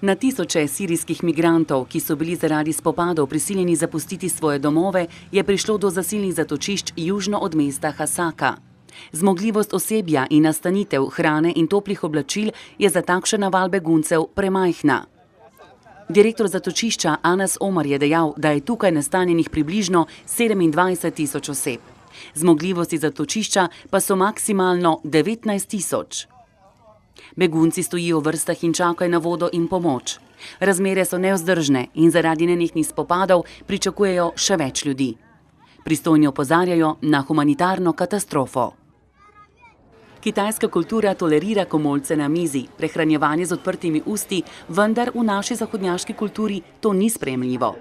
Na tisoče sirijskih migrantov, ki so bili zaradi spopadov prisiljeni zapustiti svoje domove, je prišlo do zasilnih zatočišč južno od mesta Hasaka. Zmogljivost osebja in nastanitev hrane in toplih oblačil je za takšen naval beguncev premajhna. Direktor zatočišča Anas Omar je dejal, da je tukaj nastanjenih približno 27.000 oseb. Zmogljivosti zatočišča pa so maksimalno 19.000. Begunci stojijo v vrstah in čakajo na vodo in pomoč. Razmere so nevzdržne in zaradi nenehnih spopadov pričakujejo še več ljudi. Pristojni opozarjajo na humanitarno katastrofo. Kitajska kultura tolerira komolce na mizi, prehranjevanje z odprtimi usti, vendar v naši zahodnjaški kulturi to ni sprejemljivo.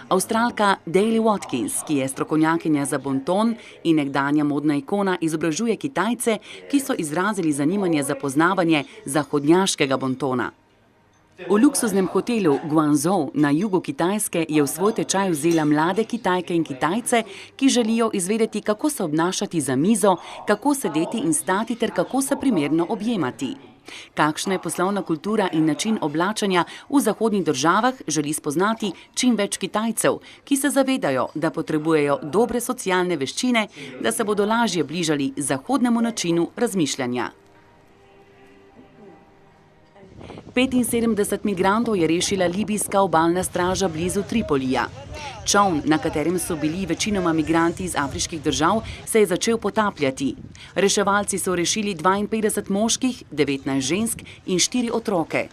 Avstralka Daily Watkins, ki je strokovnjakinja za bonton in nekdanja modna ikona, izobražuje Kitajce, ki so izrazili zanimanje za poznavanje zahodnjaškega bontona. V luksuznem hotelu Guangzhou na jugu Kitajske je v svoj tečaj vzela mlade Kitajke in Kitajce, ki želijo izvedeti, kako se obnašati za mizo, kako sedeti in stati ter kako se primerno objemati. Kakšna je poslovna kultura in način oblačenja v zahodnih državah, želi spoznati čim več Kitajcev, ki se zavedajo, da potrebujejo dobre socialne veščine, da se bodo lažje bližali zahodnemu načinu razmišljanja. 75 migrantov je rešila libijska obalna straža blizu Tripolija. Čoln, na katerem so bili večinoma migranti iz afriških držav, se je začel potapljati. Reševalci so rešili 52 moških, 19 žensk in 4 otroke.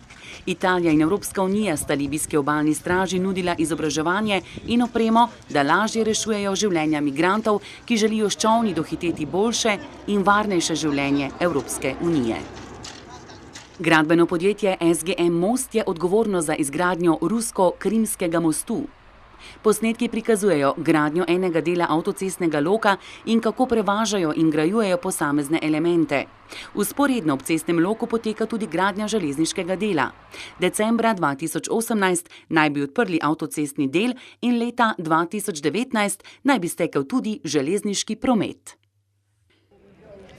Italija in Evropska unija sta libijski obalni straži nudila izobraževanje in opremo, da lažje rešujejo življenja migrantov, ki želijo s čolni dohiteti boljše in varnejše življenje Evropske unije. Gradbeno podjetje SGM Most je odgovorno za izgradnjo rusko-krimskega mostu. Posnetki prikazujejo gradnjo enega dela avtocestnega loka in kako prevažajo in grajujejo posamezne elemente. Vzporedno ob cestnem loku poteka tudi gradnja železniškega dela. Decembra 2018 naj bi odprli avtocestni del in leta 2019 naj bi stekel tudi železniški promet.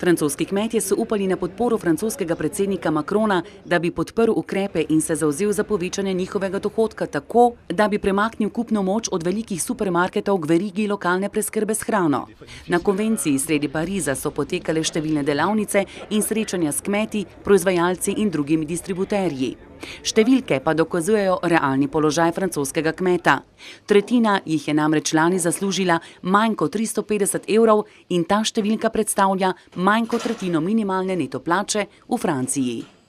Francoski kmetje so upali na podporo francoskega predsednika Macrona, da bi podprl ukrepe in se zavzel za povečanje njihovega dohodka tako, da bi premaknil kupno moč od velikih supermarketov k verigi lokalne preskrbe s hrano. Na konvenciji sredi Pariza so potekale številne delavnice in srečanja s kmeti, proizvajalci in drugimi distributerji. Številke pa dokazujejo realni položaj francoskega kmeta. Tretjina jih je namreč lani zaslužila manj kot 350 evrov in ta številka predstavlja manj kot tretjino minimalne neto plače v Franciji.